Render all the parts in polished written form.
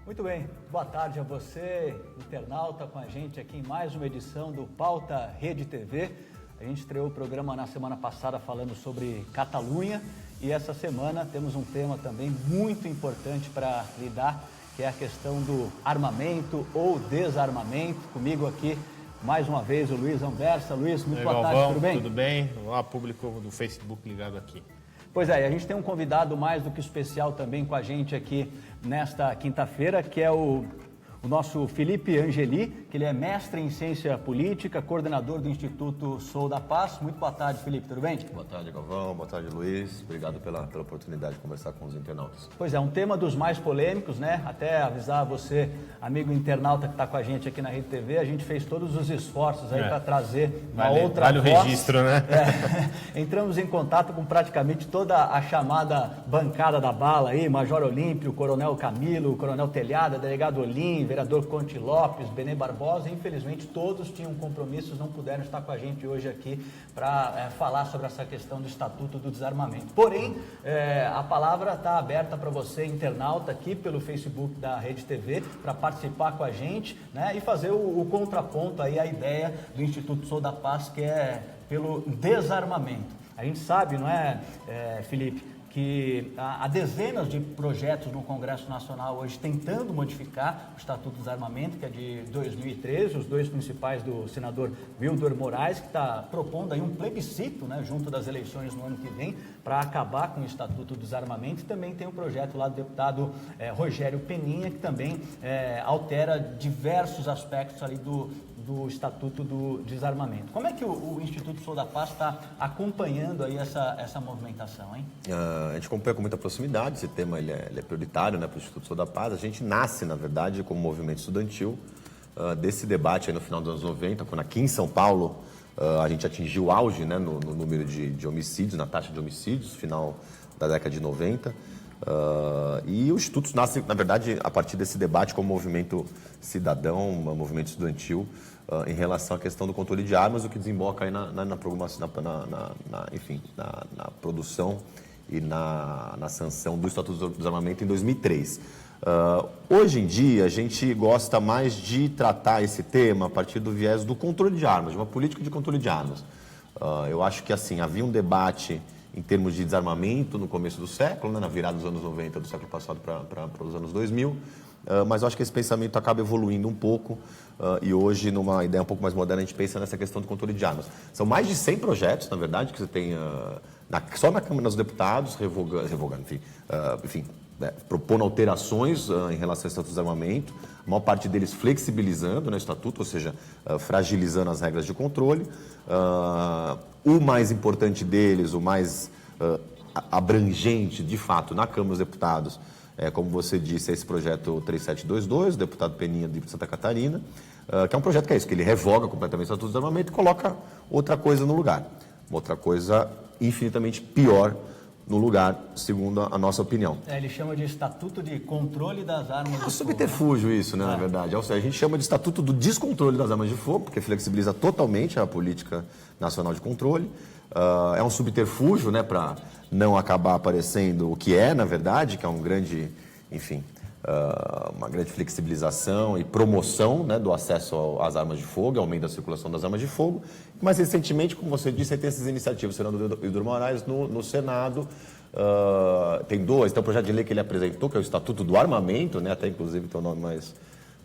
Muito bem, boa tarde a você, internauta, com a gente aqui em mais uma edição do Pauta Rede TV. A gente estreou o programa na semana passada falando sobre Catalunha e essa semana temos um tema também muito importante para lidar, que é a questão do armamento ou desarmamento. Comigo aqui, mais uma vez, o Luiz Anversa. Luiz, muito boa tarde, tudo bem? Tudo bem? Olá, público do Facebook ligado aqui. Pois é, a gente tem um convidado mais do que especial também com a gente aqui nesta quinta-feira, que é o nosso Felipe Angeli, que ele é mestre em ciência política, coordenador do Instituto Sou da Paz. Muito boa tarde, Felipe, tudo bem? Boa tarde, Galvão. Boa tarde, Luiz. Obrigado pela oportunidade de conversar com os internautas. Pois é, um tema dos mais polêmicos, né? Até avisar você, amigo internauta que está com a gente aqui na Rede TV, a gente fez todos os esforços aí para trazer uma outra vale voz. O registro, né? Entramos em contato com praticamente toda a chamada bancada da bala aí, Major Olímpio, Coronel Camilo, Coronel Telhada, Delegado Olim, vereador Conte Lopes, Benê Barbosa. Infelizmente todos tinham compromissos, não puderam estar com a gente hoje aqui para falar sobre essa questão do Estatuto do Desarmamento. Porém, a palavra está aberta para você, internauta, aqui pelo Facebook da Rede TV, para participar com a gente, né, e fazer o contraponto aí à ideia do Instituto Sou da Paz, que é pelo desarmamento. A gente sabe, não é, Felipe, que há dezenas de projetos no Congresso Nacional hoje tentando modificar o Estatuto do Desarmamento, que é de 2013, os dois principais do senador Wildor Moraes, que está propondo aí um plebiscito, né, junto das eleições no ano que vem, para acabar com o Estatuto do Desarmamento. E também tem um projeto lá do deputado Rogério Peninha, que também altera diversos aspectos ali do Estatuto do Desarmamento. Como é que o Instituto Sou da Paz está acompanhando aí essa movimentação, hein? A gente acompanha com muita proximidade, esse tema ele é prioritário, né, para o Instituto Sou da Paz. A gente nasce, na verdade, como movimento estudantil desse debate aí no final dos anos 90, quando aqui em São Paulo a gente atingiu o auge, né, no número de homicídios, na taxa de homicídios, final da década de 90. E o Instituto nasce, na verdade, a partir desse debate como movimento cidadão, um movimento estudantil, em relação à questão do controle de armas, o que desemboca aí na produção e na sanção do Estatuto do Desarmamento em 2003. Hoje em dia, a gente gosta mais de tratar esse tema a partir do viés do controle de armas, de uma política de controle de armas. Eu acho que, assim, havia um debate em termos de desarmamento no começo do século, né, na virada dos anos 90 do século passado para os anos 2000, mas eu acho que esse pensamento acaba evoluindo um pouco e hoje, numa ideia um pouco mais moderna, a gente pensa nessa questão do controle de armas. São mais de 100 projetos, na verdade, que você tem só na Câmara dos Deputados, propondo alterações em relação ao Estatuto do Desarmamento, a maior parte deles flexibilizando, né, o Estatuto, ou seja, fragilizando as regras de controle. O mais importante deles, o mais abrangente, de fato, na Câmara dos Deputados, como você disse, é esse projeto 3722, do deputado Peninha de Santa Catarina, que é um projeto que é isso, que ele revoga completamente o Estatuto do Desarmamento e coloca outra coisa no lugar. Uma outra coisa infinitamente pior no lugar, segundo a nossa opinião. Ele chama de Estatuto de Controle das Armas de Fogo. É um subterfúgio isso, né, na verdade. Ou seja, a gente chama de Estatuto do Descontrole das Armas de Fogo, porque flexibiliza totalmente a política nacional de controle. É um subterfúgio, né, para não acabar aparecendo o que é, na verdade, que é um grande, uma grande flexibilização e promoção, né, do acesso às armas de fogo, aumento da circulação das armas de fogo. Mas, recentemente, como você disse, tem essas iniciativas. O senador Wildor Moraes, no Senado, tem dois. Tem um projeto de lei que ele apresentou, que é o Estatuto do Armamento, né, até inclusive tem um nome mais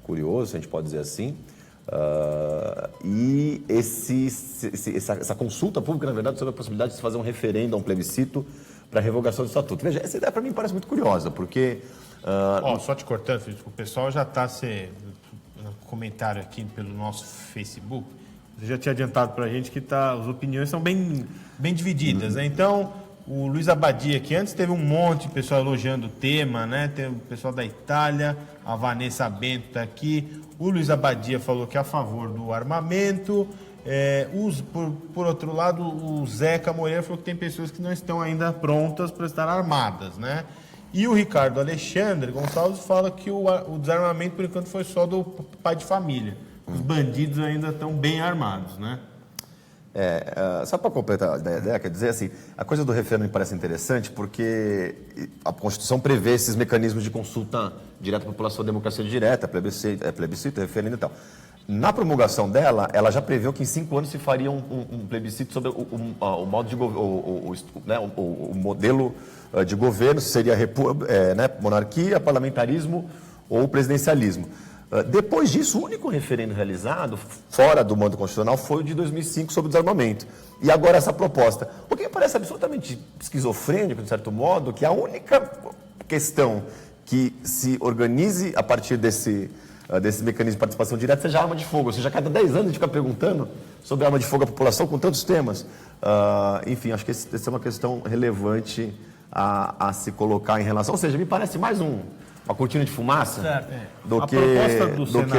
curioso, se a gente pode dizer assim. E essa consulta pública, na verdade, sobre a possibilidade de se fazer um referendo, um plebiscito para a revogação do Estatuto. Veja, essa ideia para mim parece muito curiosa, porque... Só te cortando, o pessoal já está no comentário aqui pelo nosso Facebook. Você já tinha adiantado para a gente que as opiniões são bem divididas, né? Então, o Luiz Abadia, que antes teve um monte de pessoal elogiando o tema, né? Tem o pessoal da Itália, a Vanessa Bento está aqui. O Luiz Abadia falou que é a favor do armamento. Por outro lado, o Zeca Moreira falou que tem pessoas que não estão ainda prontas para estar armadas, né? E o Ricardo Alexandre Gonçalves fala que o desarmamento, por enquanto, foi só do pai de família. Os bandidos ainda estão bem armados, né? Só para completar a ideia, quer dizer assim, a coisa do referendo me parece interessante porque a Constituição prevê esses mecanismos de consulta direta à população, democracia direta, plebiscito, referendo e tal. Na promulgação dela, ela já preveu que em 5 anos se faria um plebiscito sobre o modo de o modelo de governo, se seria monarquia, parlamentarismo ou presidencialismo. Depois disso, o único referendo realizado fora do modo constitucional foi o de 2005 sobre o desarmamento. E agora essa proposta. O que me parece absolutamente esquizofrênico, de certo modo, que a única questão que se organize a partir desse mecanismo de participação direta seja a arma de fogo. Ou seja, a cada 10 anos a gente fica perguntando sobre a arma de fogo à população com tantos temas. Enfim, acho que essa é uma questão relevante a se colocar em relação. Ou seja, me parece mais uma cortina de fumaça do que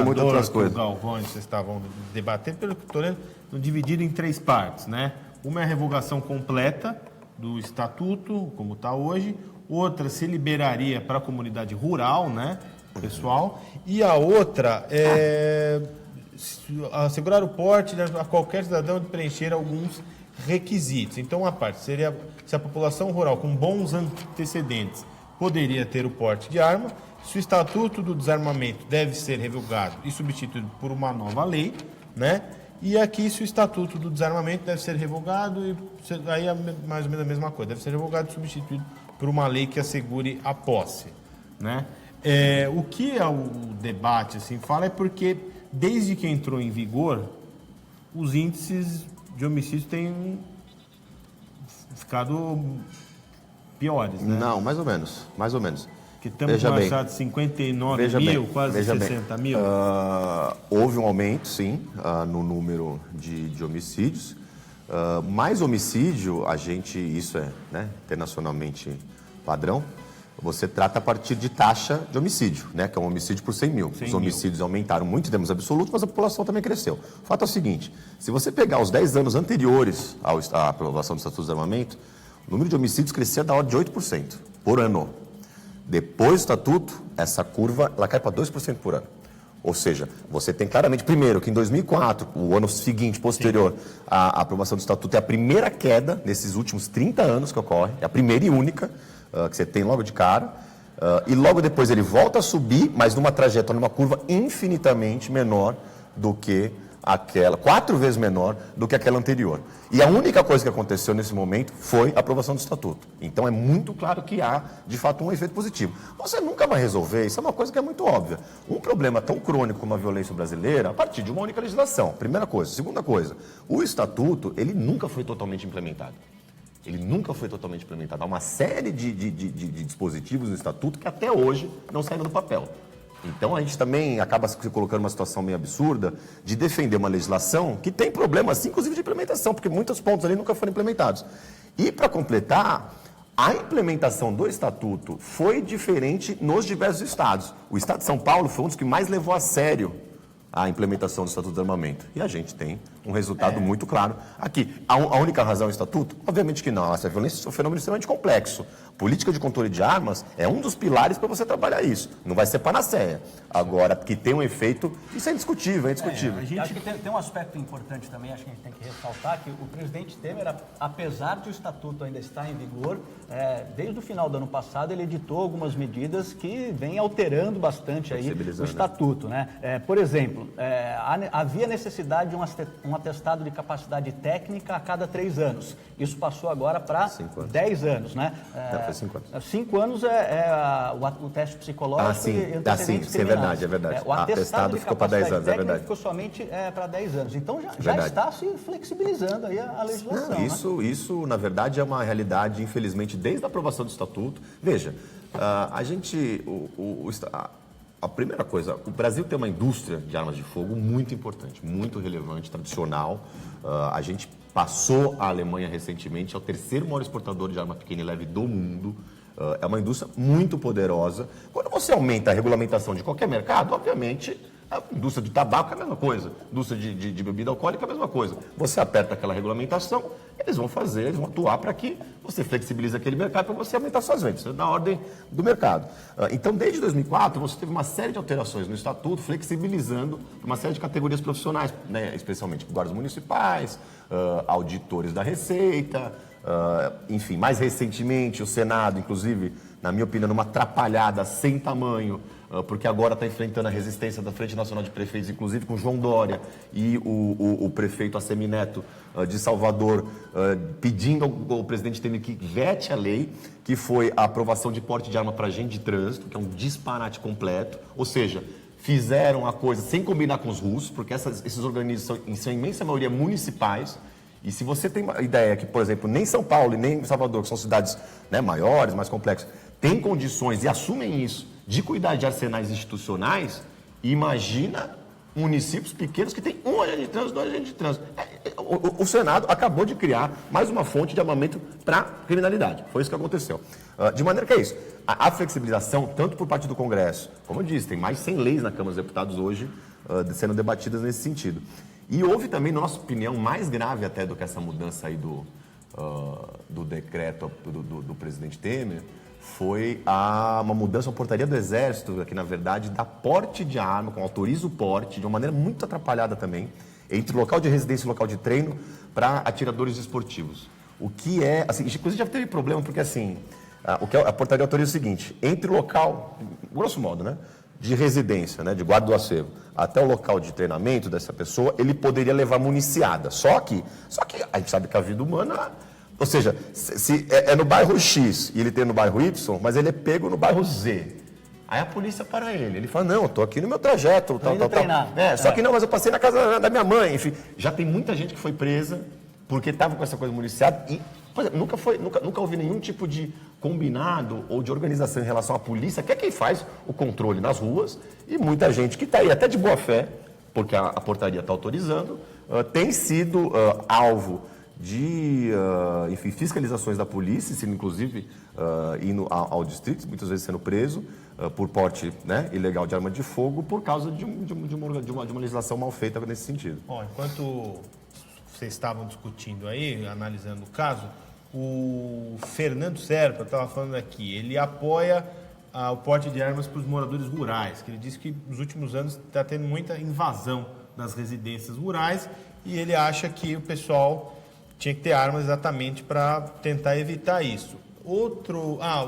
muitas outras coisas. Galvão, vocês estavam debatendo, pelo que estou lendo, dividido em 3 partes, né? Uma é a revogação completa do estatuto, como está hoje. Outra se liberaria para a comunidade rural, né, pessoal. E a outra é assegurar o porte a qualquer cidadão de preencher alguns requisitos. Então, uma parte seria se a população rural com bons antecedentes poderia ter o porte de arma, se o Estatuto do Desarmamento deve ser revogado e substituído por uma nova lei, né? E aqui, se o Estatuto do Desarmamento deve ser revogado, e aí é mais ou menos a mesma coisa, deve ser revogado e substituído por uma lei que assegure a posse, né? O que o debate assim, fala é porque, desde que entrou em vigor, os índices de homicídio têm ficado piores, né? Não, mais ou menos. Que estamos com uma de 59 mil, quase 60 mil. Houve um aumento, sim, no número de homicídios. Mais homicídio, isso é, né, internacionalmente padrão, você trata a partir de taxa de homicídio, né, que é um homicídio por 100 mil. Os homicídios aumentaram muito em termos absolutos, mas a população também cresceu. O fato é o seguinte, se você pegar os 10 anos anteriores à aprovação do Estatuto do Desarmamento, o número de homicídios crescia da ordem de 8% por ano. Depois do Estatuto, essa curva ela cai para 2% por ano. Ou seja, você tem claramente, primeiro, que em 2004, o ano seguinte, posterior à aprovação do Estatuto, é a primeira queda nesses últimos 30 anos que ocorre, é a primeira e única que você tem logo de cara, e logo depois ele volta a subir, mas numa trajetória, numa curva infinitamente menor do que aquela, 4 vezes menor do que aquela anterior. E a única coisa que aconteceu nesse momento foi a aprovação do Estatuto. Então é muito claro que há, de fato, um efeito positivo. Você nunca vai resolver, isso é uma coisa que é muito óbvia. Um problema tão crônico como a violência brasileira a partir de uma única legislação. Primeira coisa. Segunda coisa, o Estatuto, ele nunca foi totalmente implementado. Há uma série de dispositivos no Estatuto que até hoje não saíram do papel. Então a gente também acaba se colocando numa situação meio absurda de defender uma legislação que tem problemas, inclusive de implementação, porque muitos pontos ali nunca foram implementados. E para completar, a implementação do Estatuto foi diferente nos diversos estados. O estado de São Paulo foi um dos que mais levou a sério a implementação do Estatuto do Desarmamento. E a gente tem um resultado muito claro aqui. A única razão é o Estatuto? Obviamente que não. Essa violência é um fenômeno extremamente complexo. Política de controle de armas é um dos pilares para você trabalhar isso. Não vai ser panaceia. Agora, que tem um efeito, isso é indiscutível, Acho que tem um aspecto importante também, acho que a gente tem que ressaltar, que o presidente Temer, apesar de o Estatuto ainda estar em vigor, desde o final do ano passado ele editou algumas medidas que vêm alterando bastante aí o Estatuto, né? Por exemplo, havia necessidade de um atestado de capacidade técnica a cada 3 anos. Isso passou agora para 10 anos, né? Foi 5 anos. 5 anos o teste psicológico e antecedentes criminais. É verdade. O atestado ficou para 10 anos, é verdade. Ficou somente para 10 anos. Então já está se flexibilizando aí a legislação. Isso, na verdade, é uma realidade, infelizmente, desde a aprovação do Estatuto. Veja, a primeira coisa, o Brasil tem uma indústria de armas de fogo muito importante, muito relevante, tradicional. A gente passou a Alemanha recentemente, é o 3º maior exportador de arma pequena e leve do mundo. É uma indústria muito poderosa. Quando você aumenta a regulamentação de qualquer mercado, obviamente, A indústria de tabaco é a mesma coisa, indústria de bebida alcoólica é a mesma coisa. Você aperta aquela regulamentação, eles vão atuar para que você flexibilize aquele mercado para você aumentar suas vendas, isso é na ordem do mercado. Então, desde 2004, você teve uma série de alterações no Estatuto, flexibilizando uma série de categorias profissionais, né, especialmente guardas municipais, auditores da Receita, enfim, mais recentemente o Senado, inclusive, na minha opinião, numa atrapalhada sem tamanho, porque agora está enfrentando a resistência da Frente Nacional de Prefeitos, inclusive com João Dória e o prefeito Assemineto de Salvador, pedindo ao presidente Temer que vete a lei, que foi a aprovação de porte de arma para agente de trânsito, que é um disparate completo, ou seja, fizeram a coisa sem combinar com os russos, porque esses organismos são, em sua imensa maioria, municipais. E se você tem uma ideia que, por exemplo, nem São Paulo e nem Salvador, que são cidades, né, maiores, mais complexas, têm condições e assumem isso de cuidar de arsenais institucionais, imagina municípios pequenos que têm um agente de trânsito, 2 agentes de trânsito. O Senado acabou de criar mais uma fonte de armamento para criminalidade. Foi isso que aconteceu. De maneira que é isso. A flexibilização, tanto por parte do Congresso, como eu disse, tem mais de 100 leis na Câmara dos Deputados hoje sendo debatidas nesse sentido. E houve também, na nossa opinião, mais grave até do que essa mudança aí do decreto do presidente Temer, foi uma mudança, uma portaria do Exército, que na verdade dá porte de arma, autoriza o porte, de uma maneira muito atrapalhada também, entre local de residência e local de treino, para atiradores esportivos. O que é, assim, inclusive já teve problema, porque assim, a portaria autoriza o seguinte, entre o local, grosso modo, né, de residência, né, de guarda do acervo, até o local de treinamento dessa pessoa, ele poderia levar municiada. Só que a gente sabe que a vida humana, ou seja, se é no bairro X e ele tem no bairro Y, mas ele é pego no bairro Z. Aí a polícia para ele. Ele fala, não, eu tô aqui no meu trajeto, tal. Só que não, mas eu passei na casa da minha mãe. Enfim, já tem muita gente que foi presa porque estava com essa coisa municiada e, por exemplo, nunca houve nenhum tipo de combinado ou de organização em relação à polícia, que é quem faz o controle nas ruas, e muita gente que está aí até de boa fé, porque a portaria está autorizando, tem sido alvo de enfim, fiscalizações da polícia, sendo inclusive indo ao distrito, muitas vezes sendo preso por porte, né, ilegal de arma de fogo, por causa de uma legislação mal feita nesse sentido. Bom, enquanto vocês estavam discutindo aí, analisando o caso, o Fernando Serpa estava falando aqui, ele apoia o porte de armas para os moradores rurais, que ele disse que nos últimos anos está tendo muita invasão das residências rurais e ele acha que o pessoal tinha que ter armas exatamente para tentar evitar isso. O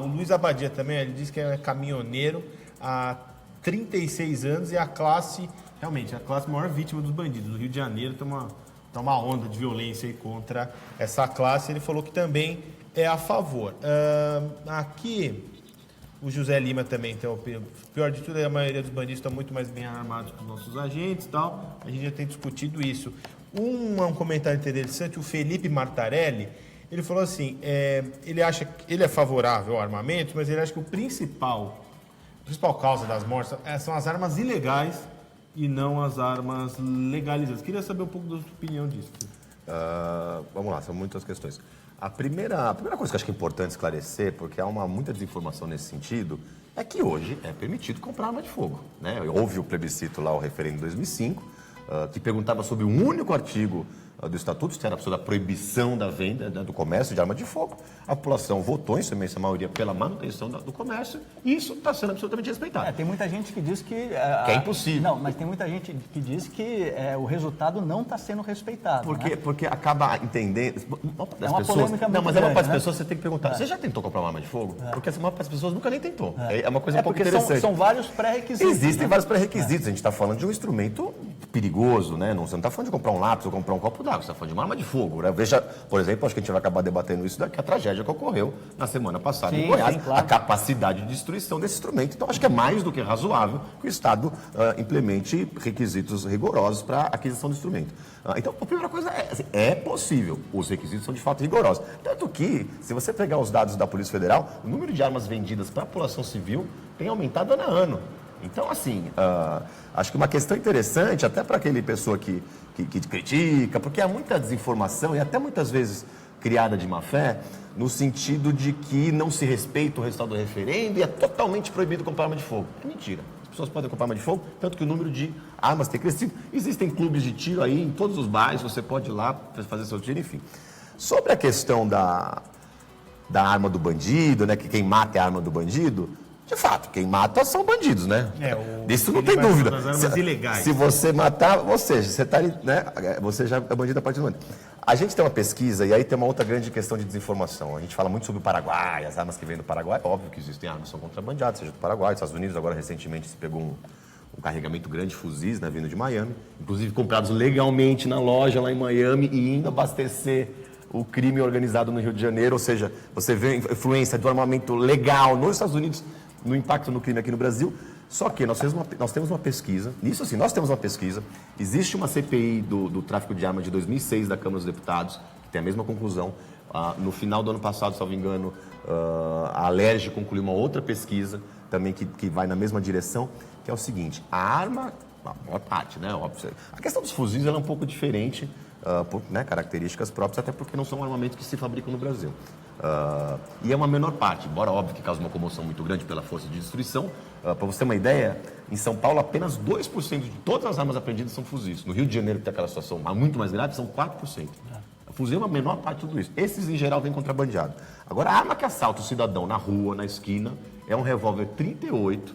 Luiz Abadia também, ele disse que é caminhoneiro há 36 anos e realmente, a classe maior vítima dos bandidos. No Rio de Janeiro tem uma onda de violência aí contra essa classe. Ele falou que também é a favor. Aqui, o José Lima também tem o pior de tudo, a maioria dos bandidos estão muito mais bem armados que os nossos agentes e tal. A gente já tem discutido isso. Um comentário interessante, o Felipe Martarelli, ele falou assim, ele acha que ele é favorável ao armamento, mas ele acha que a principal causa das mortes são as armas ilegais e não as armas legalizadas. Queria saber um pouco da sua opinião disso. Vamos lá, são muitas questões. A primeira coisa que eu acho que é importante esclarecer, porque há muita desinformação nesse sentido, é que hoje é permitido comprar arma de fogo, né? Houve o plebiscito lá, o referendo em 2005, que perguntava sobre um único artigo do Estatuto, que era sobre a proibição da venda, né, do comércio de arma de fogo. A população votou, em sua imensa maioria, pela manutenção do comércio, e isso está sendo absolutamente respeitado. Tem muita gente que diz que é impossível. Não, mas tem muita gente que diz que o resultado não está sendo respeitado. Porque acaba entendendo... É uma polêmica muito mas grande, a maior parte das né? pessoas você tem que perguntar, você já tentou comprar uma arma de fogo? Porque a maior parte das pessoas nunca nem tentou. É uma coisa um pouco porque interessante. São vários pré-requisitos. Existem vários pré-requisitos. A gente está falando de um instrumento perigoso, né? Você não está falando de comprar um lápis ou comprar um copo d'água, você está falando de uma arma de fogo, né? Veja, por exemplo, acho que a gente vai acabar debatendo isso daqui, a tragédia que ocorreu na semana passada em Goiás, claro. A capacidade de destruição desse instrumento. Então, acho que é mais do que razoável que o Estado implemente requisitos rigorosos para a aquisição do instrumento. Então, a primeira coisa é possível, os requisitos são de fato rigorosos. Tanto que, se você pegar os dados da Polícia Federal, o número de armas vendidas para a população civil tem aumentado ano a ano. Então, assim, acho que uma questão interessante, até para aquele pessoa que critica, porque há muita desinformação e até muitas vezes criada de má fé, no sentido de que não se respeita o resultado do referendo e é totalmente proibido comprar arma de fogo. É mentira. pessoas podem comprar arma de fogo, tanto que o número de armas tem crescido. Existem clubes de tiro aí em todos os bairros, você pode ir lá fazer seu tiro, enfim. Sobre a questão da arma do bandido, né, que quem mata é a arma do bandido, de fato, quem mata são bandidos, né? Isso não tem dúvida. Se você matar, ou seja, você tá, né, você já é bandido a partir do momento. A gente tem uma pesquisa, e aí tem uma outra grande questão de desinformação. A gente fala muito sobre o Paraguai, as armas que vêm do Paraguai. Óbvio que existem armas que são contrabandeadas, seja do Paraguai, dos Estados Unidos. Agora, recentemente, se pegou um carregamento grande de fuzis, né, vindo de Miami. Inclusive, comprados legalmente na loja lá em Miami e indo abastecer o crime organizado no Rio de Janeiro. Ou seja, você vê a influência do armamento legal nos Estados Unidos no impacto no crime aqui no Brasil. Só que nós temos uma pesquisa, nisso assim, nós temos uma pesquisa, existe uma CPI do tráfico de armas de 2006 da Câmara dos Deputados, que tem a mesma conclusão. No final do ano passado, salvo engano, a Alerj concluiu uma outra pesquisa, também que vai na mesma direção, que é o seguinte, a arma, a maior parte, né, óbvio, a questão dos fuzis ela é um pouco diferente, por, né, características próprias, até porque não são armamentos que se fabricam no Brasil. E é uma menor parte, embora óbvio que causa uma comoção muito grande pela força de destruição. Para você ter uma ideia, em São Paulo apenas 2% de todas as armas apreendidas são fuzis. No Rio de Janeiro, que tem aquela situação muito mais grave, são 4%. O fuzil é uma menor parte de tudo isso. Esses, em geral, vêm contrabandeados. Agora, a arma que assalta o cidadão na rua, na esquina, é um revólver 38,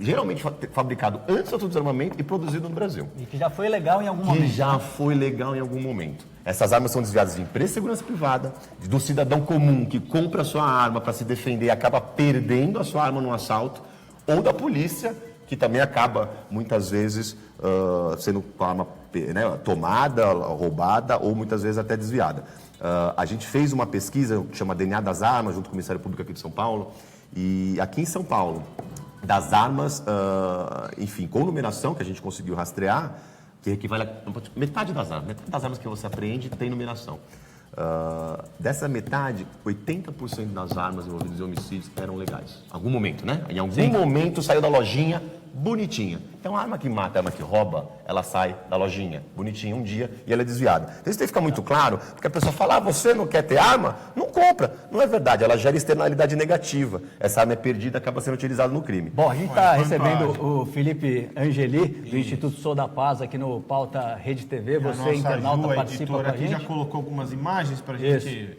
geralmente fabricado antes do desarmamento e produzido no Brasil. E que já foi legal em algum momento. Que já foi legal em algum momento. Essas armas são desviadas de empresa de segurança privada, do cidadão comum que compra a sua arma para se defender e acaba perdendo a sua arma num assalto, ou da polícia, que também acaba, muitas vezes, sendo com a arma, né, tomada, roubada, ou muitas vezes até desviada. A gente fez uma pesquisa que chama DNA das Armas, junto com o Ministério Público aqui de São Paulo, e aqui em São Paulo, das armas, enfim, com numeração, que a gente conseguiu rastrear, que equivale a metade das armas que você apreende tem numeração. Dessa metade, 80% das armas envolvidas em homicídios eram legais. Em algum momento, né? Em algum momento saiu da lojinha, bonitinha. Então a arma que mata, a arma que rouba, ela sai da lojinha, bonitinha, um dia, e ela é desviada. Então isso tem que ficar muito claro, porque a pessoa fala, você não quer ter arma? Não compra. Não é verdade, ela gera externalidade negativa. Essa arma é perdida, acaba sendo utilizada no crime. Bom, a gente está recebendo o Felipe Angeli, do Instituto Sou da Paz, aqui no Pauta Rede TV. Você, internauta, participa com a gente. Já colocou algumas imagens para a gente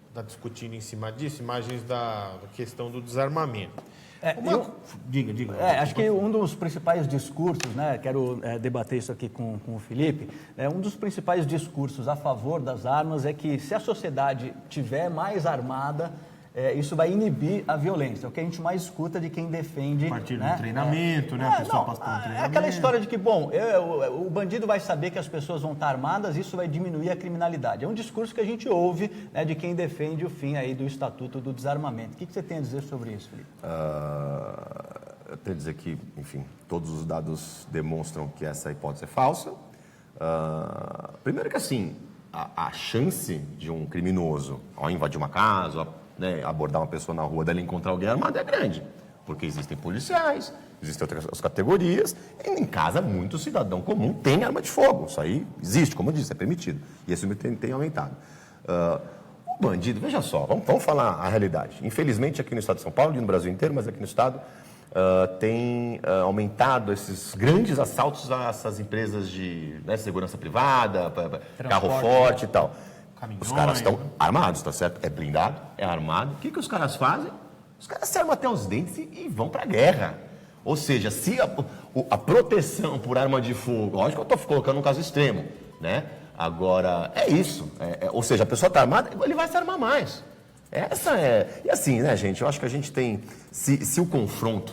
estar discutindo em cima disso, imagens da questão do desarmamento. Diga. Acho que um dos principais discursos, né, quero debater isso aqui com o Felipe, um dos principais discursos a favor das armas é que se a sociedade tiver mais armada, isso vai inibir a violência. É o que a gente mais escuta de quem defende... A partir do treinamento, né? A pessoa passa por um treinamento. É aquela história de que, bom, o bandido vai saber que as pessoas vão estar armadas, isso vai diminuir a criminalidade. É um discurso que a gente ouve, né, de quem defende o fim aí do Estatuto do Desarmamento. O que você tem a dizer sobre isso, Felipe? Eu tenho a dizer que, enfim, todos os dados demonstram que essa hipótese é falsa. Primeiro que, assim, a chance de um criminoso, ao invadir uma casa, né, abordar uma pessoa na rua, dela encontrar alguém armado é grande, porque existem policiais, existem outras categorias, e em casa muito cidadão comum tem arma de fogo, isso aí existe, como eu disse, é permitido, e esse número tem aumentado. O bandido, veja só, vamos falar a realidade, infelizmente aqui no estado de São Paulo, e no Brasil inteiro, mas aqui no estado, tem aumentado esses grandes assaltos a essas empresas de, né, segurança privada, carro forte e tal. Os caras estão armados, tá certo? É blindado, é armado. O que os caras fazem? Os caras se armam até os dentes e vão pra guerra. Ou seja, se a proteção por arma de fogo, lógico que eu estou colocando um caso extremo, né? Agora, é isso. Ou seja, a pessoa está armada, ele vai se armar mais. E assim, né, gente? Eu acho que a gente tem... Se o confronto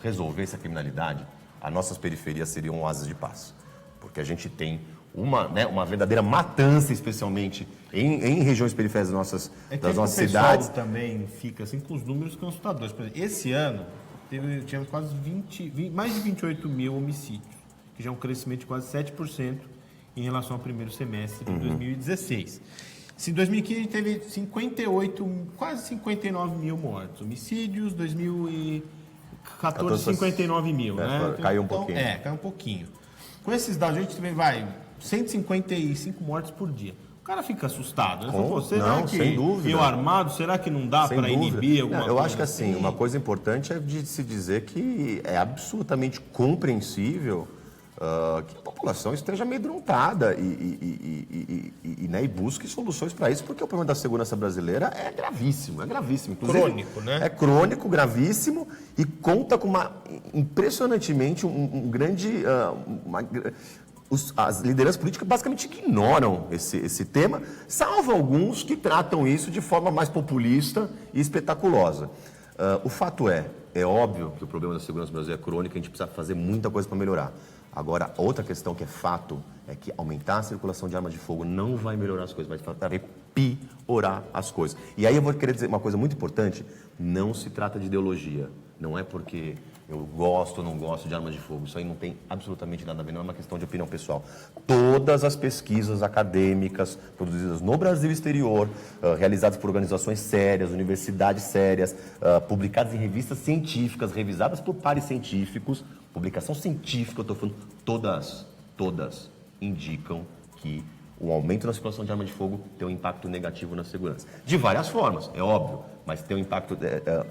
resolvesse a criminalidade, as nossas periferias seriam oásis de paz. Porque a gente tem uma verdadeira matança, especialmente em regiões periféricas das nossas cidades. O pessoal também fica assim com os números que são assustadores. Por exemplo, esse ano tivemos quase mais de 28 mil homicídios, que já é um crescimento de quase 7% em relação ao primeiro semestre de 2016. Em 2015 a gente teve quase 59 mil mortos. Homicídios, 2014, 59 mil. Né? Caiu um pouquinho. Caiu um pouquinho. Com esses dados, a gente também 155 mortes por dia. o cara fica assustado. Né? Com- Pô, será não, que sem dúvida. eu armado, será que não dá Sem para dúvida. inibir alguma Não, coisa? eu acho que assim, uma coisa importante é de se dizer que é absolutamente compreensível que a população esteja amedrontada e busque soluções para isso, porque o problema da segurança brasileira é gravíssimo, Inclusive, Crônico, né? É crônico, gravíssimo e conta com impressionantemente um grande... as lideranças políticas basicamente ignoram esse tema, salvo alguns que tratam isso de forma mais populista e espetaculosa. O fato é óbvio que o problema da segurança brasileira é crônico, a gente precisa fazer muita coisa para melhorar. Agora, outra questão que é fato é que aumentar a circulação de armas de fogo não vai melhorar as coisas, vai piorar as coisas. E aí eu vou querer dizer uma coisa muito importante, não se trata de ideologia, não é porque eu gosto ou não gosto de armas de fogo, isso aí não tem absolutamente nada a ver, não é uma questão de opinião pessoal. Todas as pesquisas acadêmicas produzidas no Brasil e exterior, realizadas por organizações sérias, universidades sérias, publicadas em revistas científicas, revisadas por pares científicos, publicação científica, eu estou falando, todas indicam que o aumento na circulação de arma de fogo tem um impacto negativo na segurança. De várias formas, é óbvio, mas tem um impacto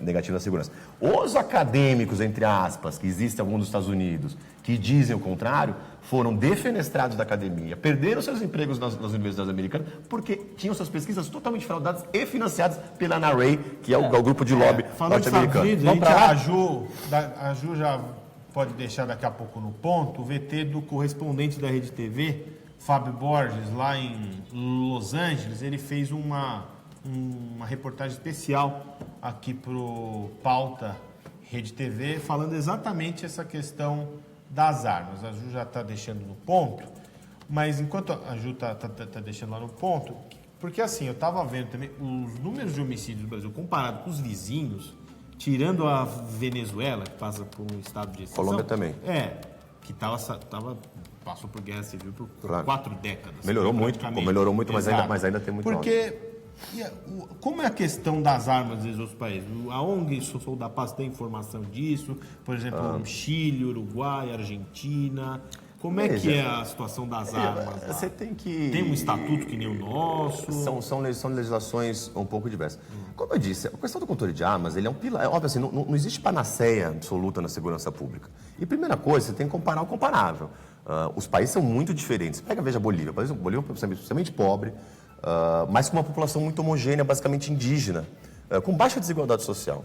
negativo na segurança. Os acadêmicos, entre aspas, que existem alguns dos Estados Unidos, que dizem o contrário, foram defenestrados da academia, perderam seus empregos nas universidades americanas, porque tinham suas pesquisas totalmente fraudadas e financiadas pela NRA, que é o grupo de lobby Falando dos Estados norte-americano. Unidos, a Ju já pode deixar daqui a pouco no ponto, o VT do correspondente da Rede TV, Fábio Borges, lá em Los Angeles, ele fez uma reportagem especial aqui para o Pauta Rede TV, falando exatamente essa questão das armas. A Ju já está deixando no ponto, mas enquanto a Ju está deixando lá no ponto, porque assim, eu estava vendo também os números de homicídios do Brasil comparado com os vizinhos, tirando a Venezuela, que passa por um estado de exceção. Colômbia também. Que passou por guerra civil por Claro. 4 décadas. Melhorou muito, mas ainda tem muito Porque, como é a questão das armas dos outros países? A ONG Sou da Paz tem informação disso? Por exemplo, Chile, Uruguai, Argentina... Como é que é a situação das armas lá? Você tem que... Tem um estatuto que nem o nosso? São legislações um pouco diversas. Como eu disse, a questão do controle de armas, ele é um pilar. É óbvio assim, não existe panaceia absoluta na segurança pública. E primeira coisa, você tem que comparar o comparável. Os países são muito diferentes. Veja Bolívia. Bolívia é um país extremamente pobre, mas com uma população muito homogênea, basicamente indígena, com baixa desigualdade social.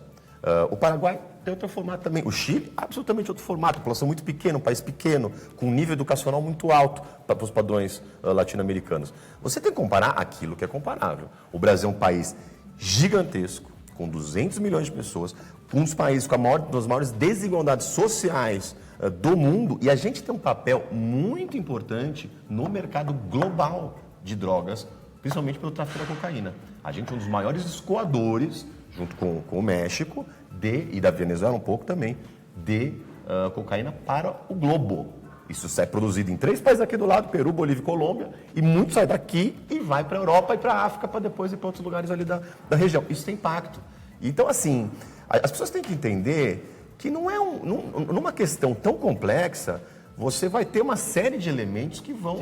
O Paraguai tem outro formato também. O Chile, absolutamente outro formato. População muito pequena, um país pequeno, com um nível educacional muito alto para os padrões latino-americanos. Você tem que comparar aquilo que é comparável. O Brasil é um país gigantesco, com 200 milhões de pessoas, um dos países com uma das maiores desigualdades sociais do mundo, e a gente tem um papel muito importante no mercado global de drogas, principalmente pelo tráfico da cocaína. A gente é um dos maiores escoadores, junto com o México, e da Venezuela um pouco também, de cocaína para o globo. Isso é produzido em 3 países aqui do lado, Peru, Bolívia e Colômbia, e muito sai daqui e vai para a Europa e para a África, para depois ir para outros lugares ali da região. Isso tem impacto. Então, assim, as pessoas têm que entender que não é numa questão tão complexa, você vai ter uma série de elementos que vão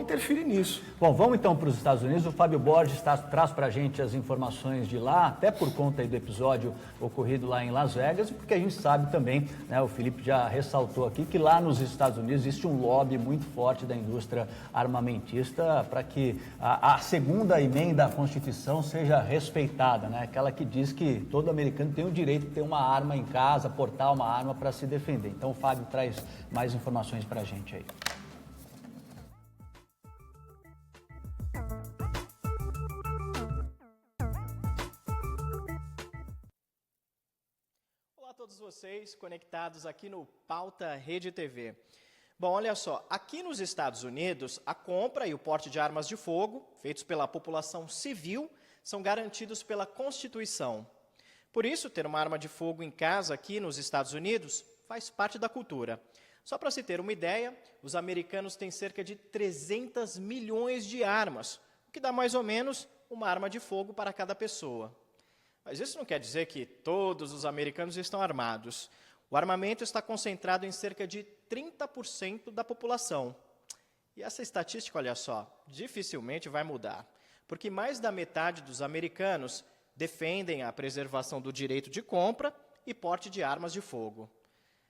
interferir nisso. Bom, vamos então para os Estados Unidos. O Fábio Borges traz para a gente as informações de lá, até por conta aí do episódio ocorrido lá em Las Vegas, porque a gente sabe também, né, o Felipe já ressaltou aqui, que lá nos Estados Unidos existe um lobby muito forte da indústria armamentista para que a segunda emenda à Constituição seja respeitada, né? Aquela que diz que todo americano tem o direito de ter uma arma em casa, portar uma arma para se defender. Então o Fábio traz mais informações para a gente aí. Olá a todos vocês conectados aqui no Pauta Rede TV. Bom, olha só, aqui nos Estados Unidos, a compra e o porte de armas de fogo, feitos pela população civil, são garantidos pela Constituição. Por isso, ter uma arma de fogo em casa aqui nos Estados Unidos faz parte da cultura. Só para se ter uma ideia, os americanos têm cerca de 300 milhões de armas, o que dá mais ou menos uma arma de fogo para cada pessoa. Mas isso não quer dizer que todos os americanos estão armados. O armamento está concentrado em cerca de 30% da população. E essa estatística, olha só, dificilmente vai mudar, porque mais da metade dos americanos defendem a preservação do direito de compra e porte de armas de fogo.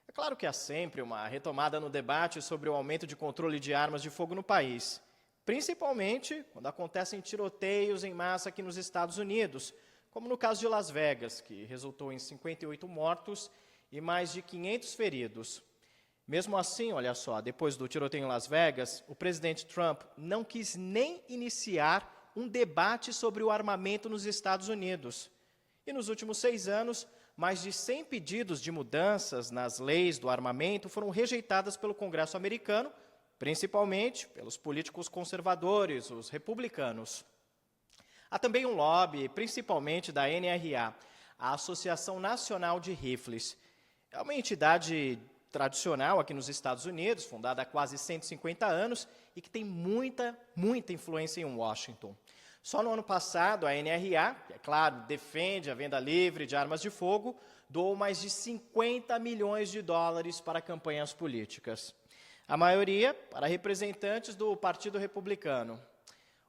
É claro que há sempre uma retomada no debate sobre o aumento de controle de armas de fogo no país, principalmente quando acontecem tiroteios em massa aqui nos Estados Unidos, como no caso de Las Vegas, que resultou em 58 mortos e mais de 500 feridos. Mesmo assim, olha só, depois do tiroteio em Las Vegas, o presidente Trump não quis nem iniciar um debate sobre o armamento nos Estados Unidos. E nos últimos 6 anos, mais de 100 pedidos de mudanças nas leis do armamento foram rejeitadas pelo Congresso americano, principalmente pelos políticos conservadores, os republicanos. Há também um lobby, principalmente da NRA, a Associação Nacional de Rifles. É uma entidade tradicional aqui nos Estados Unidos, fundada há quase 150 anos e que tem muita influência em Washington. Só no ano passado, a NRA, que, é claro, defende a venda livre de armas de fogo, doou mais de 50 milhões de dólares para campanhas políticas. A maioria para representantes do Partido Republicano.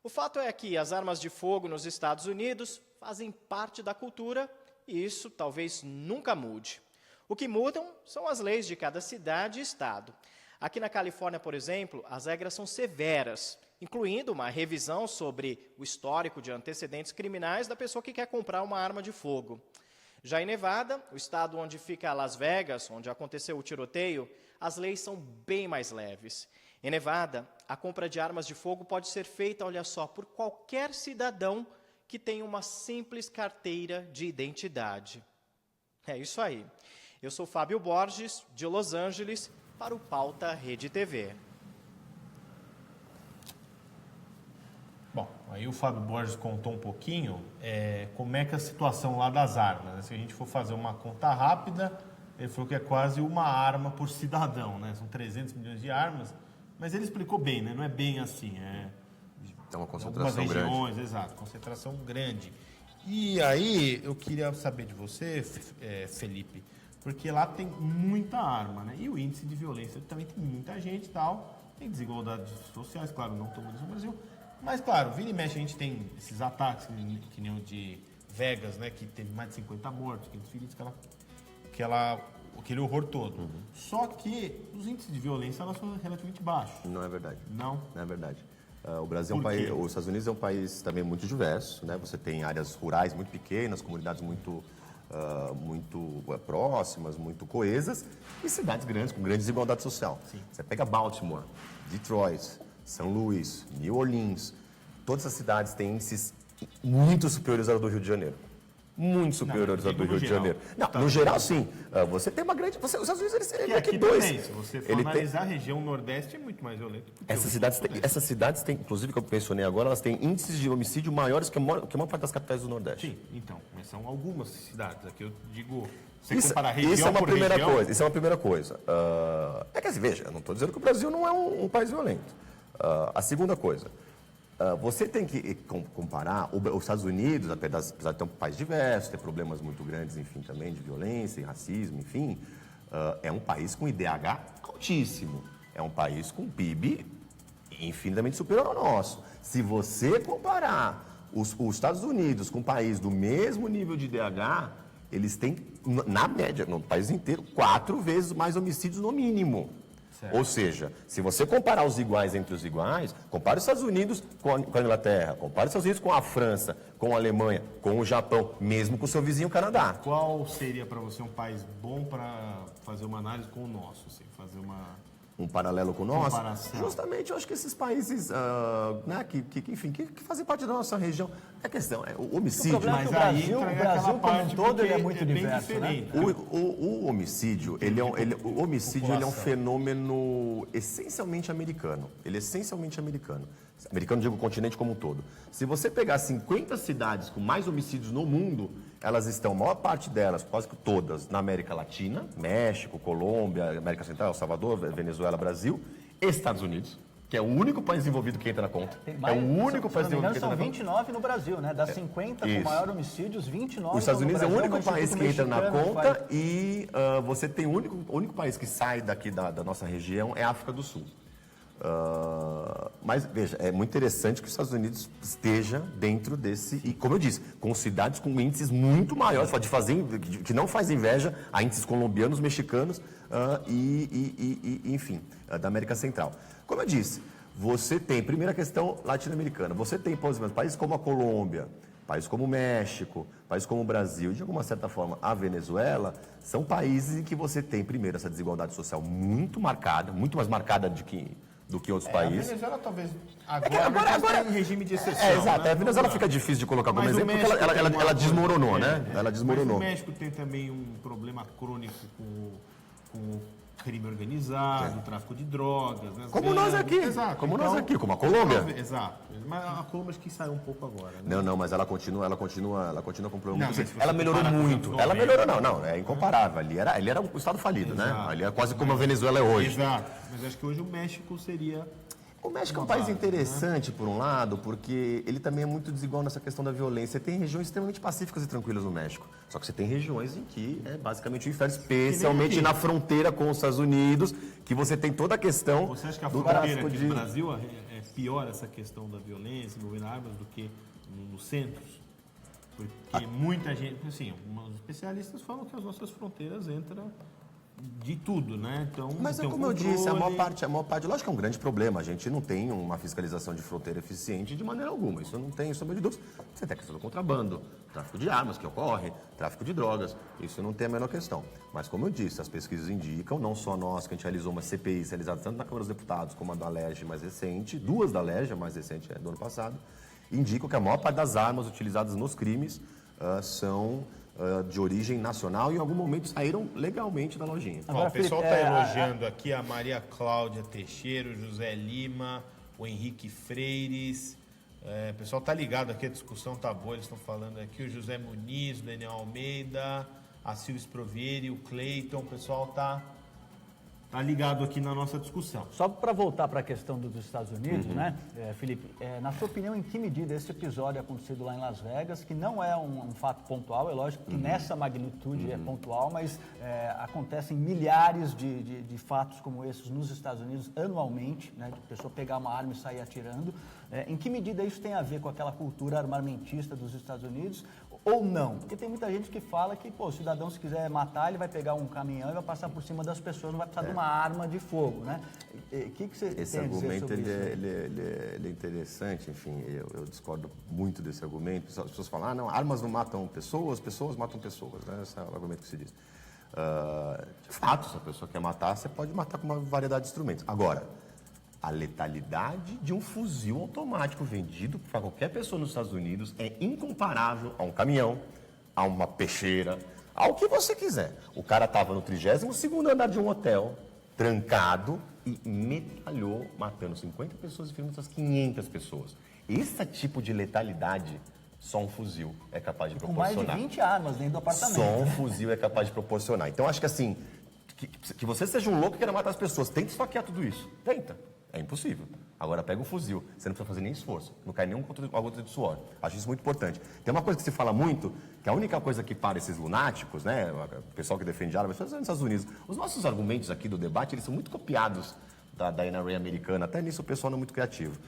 O fato é que as armas de fogo nos Estados Unidos fazem parte da cultura e isso talvez nunca mude. O que mudam são as leis de cada cidade e estado. Aqui na Califórnia, por exemplo, as regras são severas, incluindo uma revisão sobre o histórico de antecedentes criminais da pessoa que quer comprar uma arma de fogo. Já em Nevada, o estado onde fica Las Vegas, onde aconteceu o tiroteio, as leis são bem mais leves. Em Nevada, a compra de armas de fogo pode ser feita, olha só, por qualquer cidadão que tenha uma simples carteira de identidade. É isso aí. Eu sou Fábio Borges, de Los Angeles, para o Pauta Rede TV. Bom, aí o Fábio Borges contou um pouquinho como é que é a situação lá das armas, né? Se a gente for fazer uma conta rápida, ele falou que é quase uma arma por cidadão, né? São 300 milhões de armas, mas ele explicou bem, né? Não é bem assim, é uma concentração regiões, grande. Exato, concentração grande. E aí eu queria saber de você, Felipe, porque lá tem muita arma, né? E o índice de violência também tem muita gente e tal, tem desigualdades sociais, claro, não todas no Brasil, mas claro, vira e mexe a gente tem esses ataques, que nem o de Vegas, né? Que teve mais de 50 mortos, 500 feridos, aquele horror todo. Uhum. Só que os índices de violência elas são relativamente baixos. Não é verdade. Não é verdade. O Brasil é um país, os Estados Unidos é um país também muito diverso, né? Você tem áreas rurais muito pequenas, comunidades muito próximas, muito coesas, e cidades grandes com grande desigualdade social. Sim. Você pega Baltimore, Detroit, São Luís, New Orleans, todas essas cidades têm índices muito superiores ao do Rio de Janeiro. Muito superiores ao do Rio de Janeiro. Não, no geral, sim. Você tem uma grande... Os Estados Unidos, ele é que dois. Também, se você for analisar, a região Nordeste é muito mais violenta. Essas cidades têm, inclusive, que eu mencionei agora, elas têm índices de homicídio maiores que a maior parte das capitais do Nordeste. Sim, então, mas são algumas cidades. Aqui eu digo, você comparar região isso é uma por primeira região... coisa. Isso é uma primeira coisa. É que assim, veja, eu não estou dizendo que o Brasil não é um país violento. A segunda coisa... você tem que comparar os Estados Unidos, apesar de ter um país diverso, ter problemas muito grandes, enfim, também de violência e racismo, enfim, é um país com IDH altíssimo, é um país com PIB infinitamente superior ao nosso. Se você comparar os Estados Unidos com um país do mesmo nível de IDH, eles têm, na média, no país inteiro, 4 vezes mais homicídios no mínimo. Certo. Ou seja, se você comparar os iguais entre os iguais, compare os Estados Unidos com a Inglaterra, compare os Estados Unidos com a França, com a Alemanha, com o Japão, mesmo com o seu vizinho Canadá. Qual seria para você um país bom para fazer uma análise com o nosso, assim, fazer um paralelo com o nosso? Comparação. Justamente, eu acho que esses países né, que fazem parte da nossa região. A questão é o homicídio. O problema é que o Brasil como um todo, ele é muito diverso, né? O homicídio, ele é um fenômeno essencialmente americano. Ele é essencialmente americano. Americano, digo, o continente como um todo. Se você pegar 50 cidades com mais homicídios no mundo, elas estão, a maior parte delas, quase que todas, na América Latina, México, Colômbia, América Central, El Salvador, Venezuela, Brasil, Estados Unidos, que é o único país envolvido que entra na conta. É o único país envolvido que entra na conta. São 29 no Brasil, né? Das 50 com maior homicídios, 29 Os Estados Unidos no Brasil, é o único país que entra na conta e você tem o único país que sai daqui da nossa região é a África do Sul. Mas, veja, é muito interessante que os Estados Unidos esteja dentro desse... E, como eu disse, com cidades com índices muito maiores, que não faz inveja a índices colombianos, mexicanos enfim, da América Central. Como eu disse, você tem, primeira questão latino-americana, você tem, por exemplo, países como a Colômbia, países como o México, países como o Brasil, de alguma certa forma a Venezuela, são países em que você tem, primeiro, essa desigualdade social muito marcada, muito mais marcada do que outros países. A Venezuela talvez agora tem um regime de exceção. Exato. Né? A Venezuela fica difícil de colocar como Mas exemplo porque ela desmoronou, né? Ela desmoronou. Mas o México tem também um problema crônico com o crime organizado, tráfico de drogas. Né? Como nós aqui. Exato. Como nós aqui, como a Colômbia. Exato. Mas a Colômbia acho que saiu um pouco agora. Né? Não, mas ela continua com problema. Não, Ela melhorou muito. Ela melhorou, não, é incomparável. Ali era um estado falido, né? Ali é quase como a Venezuela é hoje. Exato. Mas acho que hoje o México seria... O México é um país interessante, por um lado, porque ele também é muito desigual nessa questão da violência. Você tem regiões extremamente pacíficas e tranquilas no México. Só que você tem regiões em que é basicamente o inferno, especialmente na fronteira com os Estados Unidos, que você tem toda a questão Você acha que a do fronteira tráfico aqui no Brasil é pior essa questão da violência envolvendo armas do que nos centros? Porque muita gente, assim, os especialistas falam que as nossas fronteiras entram de tudo, né? Então, mas é como eu disse, a maior parte, lógico que é um grande problema. A gente não tem uma fiscalização de fronteira eficiente de maneira alguma. Isso não tem sombra de dúvidas. Você tem a questão do contrabando, tráfico de armas que ocorre, tráfico de drogas. Isso não tem a menor questão. Mas como eu disse, as pesquisas indicam, não só nós, que a gente realizou uma CPI realizada tanto na Câmara dos Deputados como a da LERJ mais recente, duas da LERJ, a mais recente é do ano passado, indicam que a maior parte das armas utilizadas nos crimes são de origem nacional e em algum momento saíram legalmente da lojinha. Agora, o pessoal está elogiando aqui a Maria Cláudia Teixeira, o José Lima, o Henrique Freires. O pessoal está ligado aqui, a discussão está boa, eles estão falando aqui. O José Muniz, o Daniel Almeida, a Silvia Sprovieri, o Cleiton, o pessoal está ligado aqui na nossa discussão. Só para voltar para a questão dos Estados Unidos, né, Felipe, na sua opinião, em que medida esse episódio acontecido lá em Las Vegas, que não é um fato pontual, é lógico que nessa magnitude é pontual, mas acontecem milhares de fatos como esses nos Estados Unidos anualmente, né, de pessoa pegar uma arma e sair atirando. Em que medida isso tem a ver com aquela cultura armamentista dos Estados Unidos ou não? Porque tem muita gente que fala que, o cidadão, se quiser matar, ele vai pegar um caminhão e vai passar por cima das pessoas, não vai precisar de uma arma de fogo, né? O que você tem a dizer sobre isso? Esse argumento ele é interessante, enfim, eu discordo muito desse argumento. As pessoas falam, não, armas não matam pessoas, pessoas matam pessoas, né? Esse é o argumento que se diz. De fato, se a pessoa quer matar, você pode matar com uma variedade de instrumentos. Agora, a letalidade de um fuzil automático vendido para qualquer pessoa nos Estados Unidos é incomparável a um caminhão, a uma peixeira, ao que você quiser. O cara estava no 32º andar de um hotel, trancado, e metralhou, matando 50 pessoas e ferindo outras 500 pessoas. Esse tipo de letalidade, só um fuzil é capaz de proporcionar. Com mais de 20 armas dentro do apartamento. Só um fuzil é capaz de proporcionar. Então, acho que assim, que você seja um louco e queira matar as pessoas, tenta esfaquear tudo isso. Tenta. É impossível. Agora pega um fuzil, você não precisa fazer nem esforço, não cai nenhuma gota de suor. Acho isso muito importante. Tem uma coisa que se fala muito, que a única coisa que para esses lunáticos, né, o pessoal que defende armas, nos Estados Unidos, os nossos argumentos aqui do debate, eles são muito copiados da NRA americana, até nisso o pessoal não é muito criativo.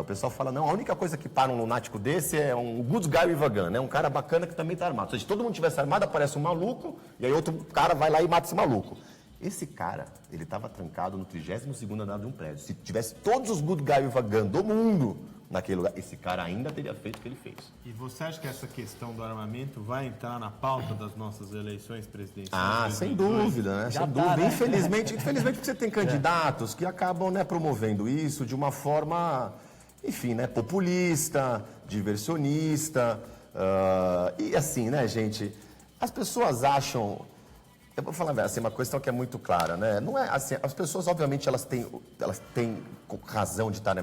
O pessoal fala, não, a única coisa que para um lunático desse é um good guy with a gun, né, um cara bacana que também está armado. Ou seja, se todo mundo tivesse armado, aparece um maluco, e aí outro cara vai lá e mata esse maluco. Esse cara, ele estava trancado no 32º andar de um prédio. Se tivesse todos os good guys with a gun do mundo naquele lugar, esse cara ainda teria feito o que ele fez. E você acha que essa questão do armamento vai entrar na pauta das nossas eleições presidenciais? Sem dúvida, né? Sem dúvida. Né? Infelizmente, porque você tem candidatos que acabam, né, promovendo isso de uma forma, enfim, né, populista, diversionista. E assim, né, gente, as pessoas acham... Eu vou falar assim, uma questão que é muito clara, né? Não é assim, as pessoas, obviamente, elas têm razão de estarem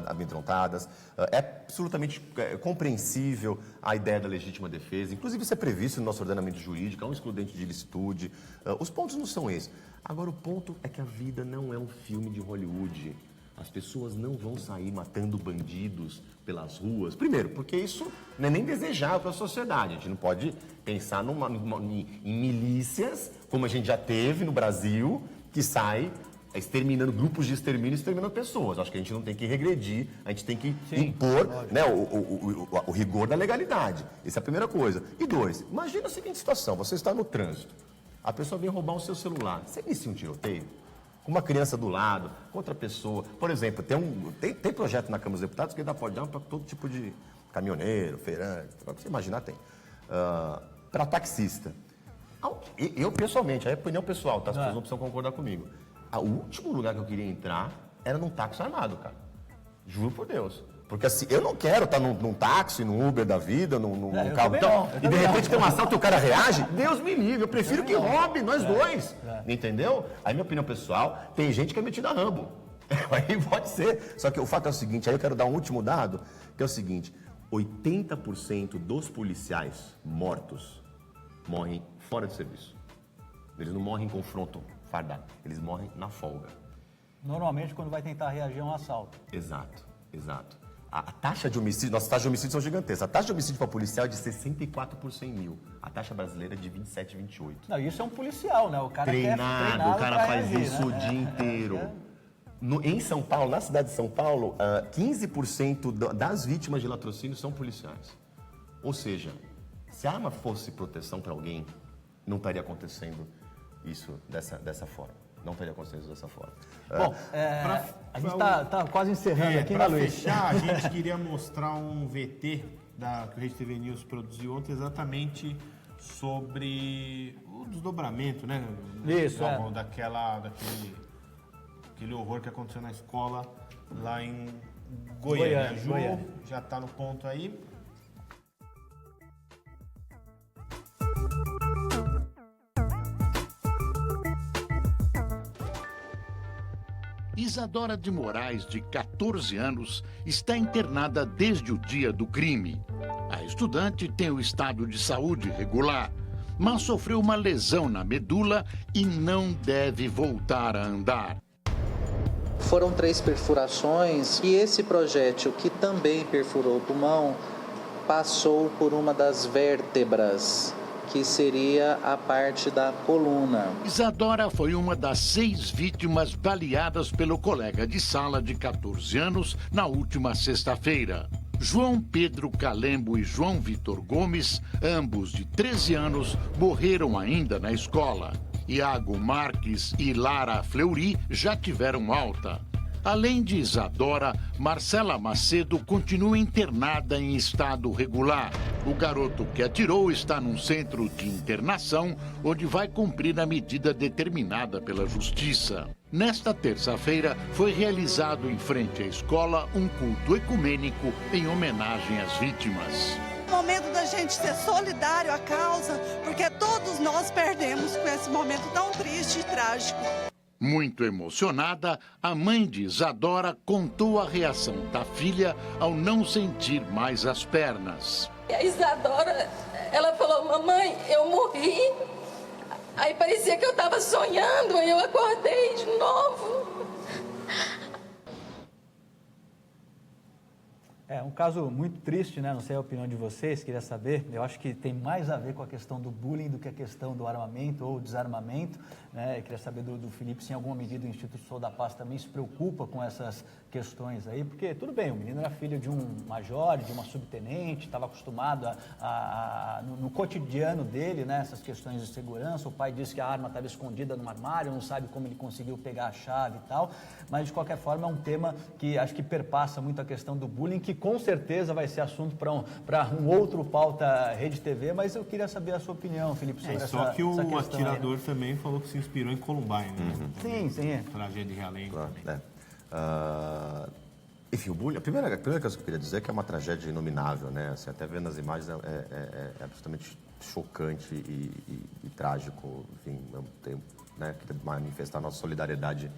amedrontadas. É absolutamente compreensível a ideia da legítima defesa. Inclusive, isso é previsto no nosso ordenamento jurídico, é um excludente de ilicitude. Os pontos não são esses. Agora, o ponto é que a vida não é um filme de Hollywood. As pessoas não vão sair matando bandidos pelas ruas. Primeiro, porque isso não é nem desejável para a sociedade. A gente não pode pensar em milícias, como a gente já teve no Brasil, que sai exterminando grupos de extermínio, exterminando pessoas. Acho que a gente não tem que regredir, a gente tem que impor, né, o rigor da legalidade. Essa é a primeira coisa. E 2, imagina a seguinte situação, você está no trânsito, a pessoa vem roubar o seu celular. Você inicia um tiroteio? Com uma criança do lado, com outra pessoa. Por exemplo, tem projeto na Câmara dos Deputados que dá pode dar para todo tipo de caminhoneiro, feirante, para você imaginar tem. Para taxista. Eu, pessoalmente, é opinião pessoal, tá? As pessoas não precisam concordar comigo. O último lugar que eu queria entrar era num táxi armado, cara. Juro por Deus. Porque assim, eu não quero estar num táxi, num Uber da vida, num carro. Então, e de repente tem um assalto e o cara reage, Deus me livre, eu prefiro que roube, nós dois. Entendeu? Aí minha opinião pessoal, tem gente que é metida a Rambo. Aí pode ser. Só que o fato é o seguinte, aí eu quero dar um último dado, que é o seguinte, 80% dos policiais mortos morrem fora de serviço. Eles não morrem em confronto fardado, eles morrem na folga. Normalmente quando vai tentar reagir a um assalto. Exato. A taxa de homicídio, nossas taxas de homicídio são gigantescas. A taxa de homicídio para policial é de 64 por 100 mil. A taxa brasileira é de 27, 28. Não, isso é um policial, né? O cara treinado, o cara faz reagir, isso né? o dia inteiro. Em São Paulo, na cidade de São Paulo, 15% das vítimas de latrocínio são policiais. Ou seja, se a arma fosse proteção para alguém, não estaria acontecendo isso dessa forma. Não estaria acontecendo dessa forma. Bom, a gente está quase encerrando aqui, né, Luiz? Para fechar, a gente queria mostrar um VT que o Rede TV News produziu ontem exatamente sobre o desdobramento, né? Isso, daquele horror que aconteceu na escola lá em Goiânia. A Ju já está no ponto aí. Isadora de Moraes, de 14 anos, está internada desde o dia do crime. A estudante tem o estado de saúde regular, mas sofreu uma lesão na medula e não deve voltar a andar. Foram 3 perfurações e esse projétil, que também perfurou o pulmão, passou por uma das vértebras, que seria a parte da coluna. Isadora foi uma das 6 vítimas baleadas pelo colega de sala de 14 anos na última sexta-feira. João Pedro Calembo e João Vitor Gomes, ambos de 13 anos, morreram ainda na escola. Iago Marques e Lara Fleury já tiveram alta. Além de Isadora, Marcela Macedo continua internada em estado regular. O garoto que atirou está num centro de internação, onde vai cumprir a medida determinada pela Justiça. Nesta terça-feira, foi realizado em frente à escola um culto ecumênico em homenagem às vítimas. É o momento da gente ser solidário à causa, porque todos nós perdemos com esse momento tão triste e trágico. Muito emocionada, a mãe de Isadora contou a reação da filha ao não sentir mais as pernas. A Isadora, ela falou, mamãe, eu morri. Aí parecia que eu estava sonhando, aí eu acordei de novo. É um caso muito triste, né? Não sei a opinião de vocês, queria saber. Eu acho que tem mais a ver com a questão do bullying do que a questão do armamento ou desarmamento, né? Eu queria saber do Felipe se em alguma medida o Instituto Sou da Paz também se preocupa com essas questões aí, porque tudo bem, o menino era filho de um major, de uma subtenente, estava acostumado no cotidiano dele, né? Essas questões de segurança. O pai disse que a arma estava escondida no armário, não sabe como ele conseguiu pegar a chave e tal, mas de qualquer forma é um tema que acho que perpassa muito a questão do bullying, que com certeza vai ser assunto para um outro pauta Rede TV, mas eu queria saber a sua opinião, Felipe, sobre essa só que o questão atirador aí. também falou que se inspirou em Columbine, né? Sim. Tragédia de Realengo também. Enfim, o bullying, a primeira coisa que eu queria dizer é que é uma tragédia inominável, né? Assim, até vendo as imagens é absolutamente chocante e trágico. Enfim, eu tenho, né, queria manifestar nossa solidariedade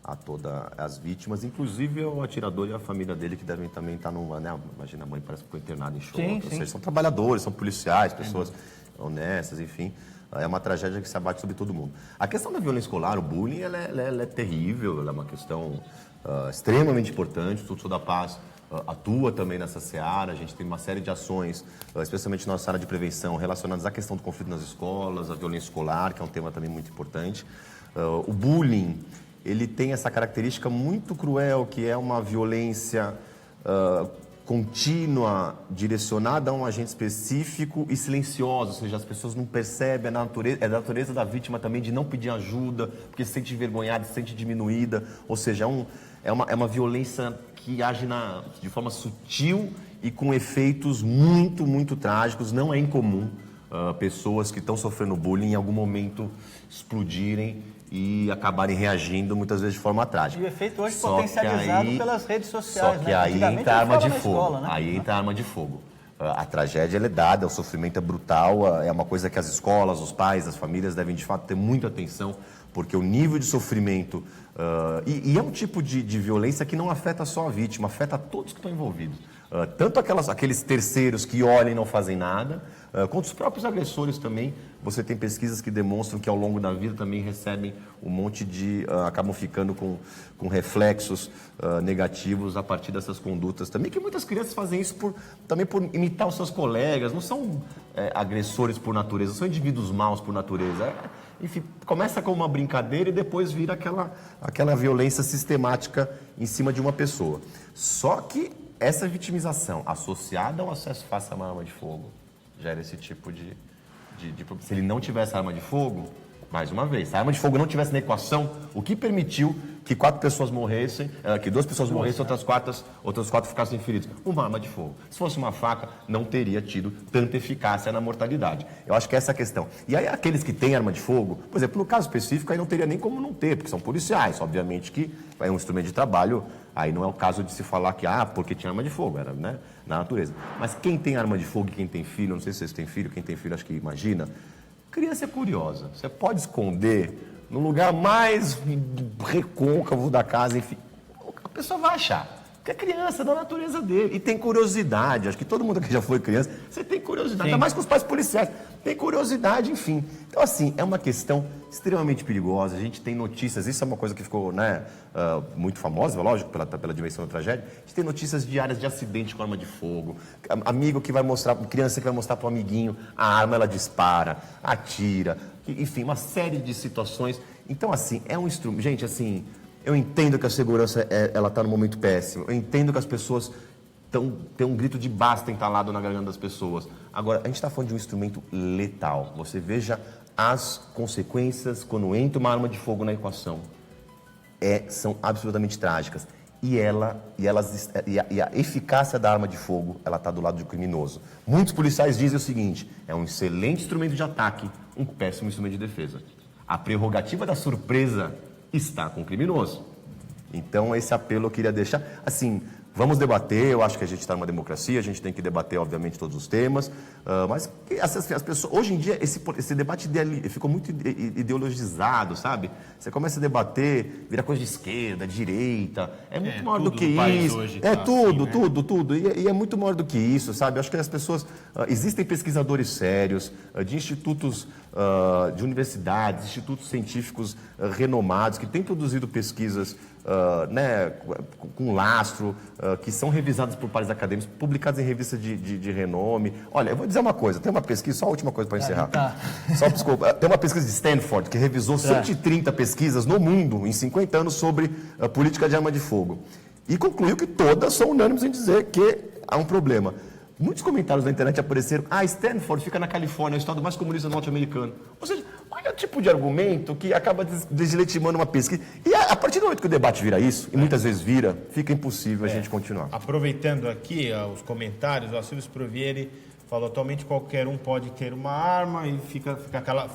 a todas as vítimas, inclusive o atirador e a família dele, que devem também estar numa, né? Imagina, a mãe parece que foi internada em choque. Ou seja, são trabalhadores, são policiais, pessoas honestas, enfim. É uma tragédia que se abate sobre todo mundo. A questão da violência escolar, o bullying, ela é terrível, ela é uma questão extremamente importante. O Instituto Sou da Paz atua também nessa seara. A gente tem uma série de ações, especialmente na nossa área de prevenção, relacionadas à questão do conflito nas escolas, a violência escolar, que é um tema também muito importante. O bullying, ele tem essa característica muito cruel, que é uma violência contínua, direcionada a um agente específico e silenciosa, ou seja, as pessoas não percebem, é da natureza da vítima também de não pedir ajuda, porque se sente envergonhada, se sente diminuída, ou seja, é uma violência que age de forma sutil e com efeitos muito, muito trágicos. Não é incomum pessoas que estão sofrendo bullying em algum momento explodirem e acabarem reagindo muitas vezes de forma trágica. E o efeito hoje potencializado pelas redes sociais, Só que aí entra a arma de fogo. Escola, né? Aí entra a arma de fogo. A tragédia é dada, o sofrimento é brutal, é uma coisa que as escolas, os pais, as famílias devem de fato ter muita atenção, porque o nível de sofrimento e é um tipo de violência que não afeta só a vítima, afeta todos que estão envolvidos. Tanto aqueles terceiros que olham e não fazem nada, quanto os próprios agressores também. Você tem pesquisas que demonstram que ao longo da vida também recebem um monte acabam ficando com reflexos negativos a partir dessas condutas também, que muitas crianças fazem isso também por imitar os seus colegas, não são agressores por natureza, são indivíduos maus por natureza. Enfim, começa com uma brincadeira e depois vira aquela violência sistemática em cima de uma pessoa. Só que essa vitimização associada ao acesso fácil a uma arma de fogo gera esse tipo de problema. Se ele não tivesse arma de fogo, mais uma vez, se a arma de fogo não tivesse na equação, o que permitiu que 4 pessoas morressem, que 2 pessoas morressem, outras 4 ficassem feridas? Uma arma de fogo. Se fosse uma faca, não teria tido tanta eficácia na mortalidade. Eu acho que essa é a questão. E aí aqueles que têm arma de fogo, por exemplo, no caso específico, aí não teria nem como não ter, porque são policiais, obviamente que é um instrumento de trabalho, aí não é o caso de se falar que, porque tinha arma de fogo, era, né, na natureza. Mas quem tem arma de fogo e quem tem filho, não sei se vocês têm filho, quem tem filho acho que imagina, criança é curiosa, você pode esconder no lugar mais recôncavo da casa, enfim, a pessoa vai achar, porque é criança, é da natureza dele, e tem curiosidade, acho que todo mundo aqui já foi criança, você tem curiosidade, ainda mais com os pais policiais, tem curiosidade, enfim. Então, assim, é uma questão extremamente perigosa, a gente tem notícias, isso é uma coisa que ficou, né, muito famosa, lógico, pela dimensão da tragédia, a gente tem notícias diárias de acidente com arma de fogo, amigo que vai mostrar, criança que vai mostrar para o amiguinho, a arma ela dispara, atira, enfim, uma série de situações. Então, assim, é um instrumento, gente, assim, eu entendo que a segurança, ela está num momento péssimo, eu entendo que as pessoas tem um grito de basta entalado na garganta das pessoas. Agora, a gente está falando de um instrumento letal. Você veja as consequências quando entra uma arma de fogo na equação. São absolutamente trágicas. E a eficácia da arma de fogo, ela está do lado do criminoso. Muitos policiais dizem o seguinte: é um excelente instrumento de ataque, um péssimo instrumento de defesa. A prerrogativa da surpresa está com o criminoso. Então, esse apelo eu queria deixar. Assim, vamos debater, eu acho que a gente está numa democracia, a gente tem que debater, obviamente, todos os temas, mas as pessoas, hoje em dia, esse debate ficou muito ideologizado, sabe? Você começa a debater, vira coisa de esquerda, direita, é muito maior do que isso. Tudo. E é muito maior do que isso, sabe? Acho que as pessoas, existem pesquisadores sérios, de institutos, de universidades, institutos científicos renomados, que têm produzido pesquisas né, com lastro, que são revisadas por pares acadêmicos, publicadas em revistas de renome. Olha, eu vou dizer uma coisa, tem uma pesquisa, só a última coisa para encerrar. Só, desculpa, tem uma pesquisa de Stanford que revisou 130 pesquisas no mundo em 50 anos sobre política de arma de fogo. E concluiu que todas são unânimes em dizer que há um problema. Muitos comentários na internet apareceram: Stanford fica na Califórnia, é o estado mais comunista norte-americano. Ou seja, olha o tipo de argumento que acaba deslegitimando uma pesquisa. E a partir do momento que o debate vira isso, e muitas vezes vira, fica impossível a gente continuar. Aproveitando aqui os comentários, o Silvio Sprovieri falou: atualmente qualquer um pode ter uma arma e fica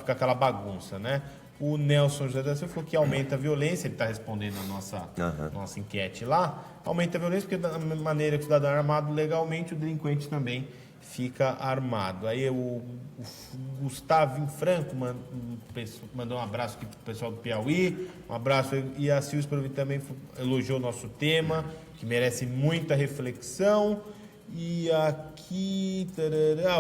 aquela bagunça, né? O Nelson José da Silva falou que aumenta a violência, ele está respondendo a nossa enquete lá, aumenta a violência porque da mesma maneira que o cidadão é armado legalmente, o delinquente também fica armado. Aí o Gustavo Franco mandou um abraço aqui para o pessoal do Piauí, um abraço, e a Silvia Sprovieri também elogiou o nosso tema, que merece muita reflexão. E aqui,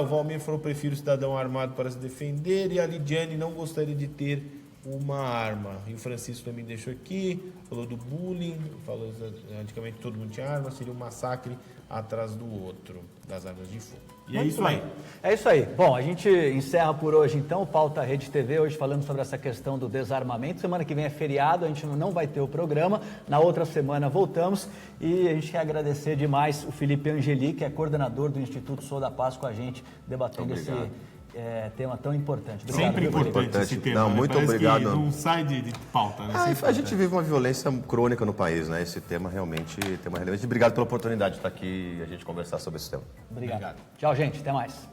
o Valmir falou: prefiro o cidadão armado para se defender, e a Lidiane não gostaria de ter uma arma. E o Francisco também deixou aqui, falou do bullying, falou antigamente todo mundo tinha arma, seria um massacre atrás do outro, das armas de fogo. E é isso aí. É isso aí. Bom, a gente encerra por hoje então o Pauta Rede TV, hoje falando sobre essa questão do desarmamento. Semana que vem é feriado, a gente não vai ter o programa. Na outra semana voltamos e a gente quer agradecer demais o Felipe Angeli, que é coordenador do Instituto Sou da Paz, com a gente, debatendo esse tema tão importante. Obrigado, Sempre importante esse tema. Não, né? muito Parece obrigado. Que não sai de pauta, né? A gente vive uma violência crônica no país, né? Esse tema realmente tem uma relevância. Obrigado pela oportunidade de estar aqui e a gente conversar sobre esse tema. Obrigado. Tchau, gente. Até mais.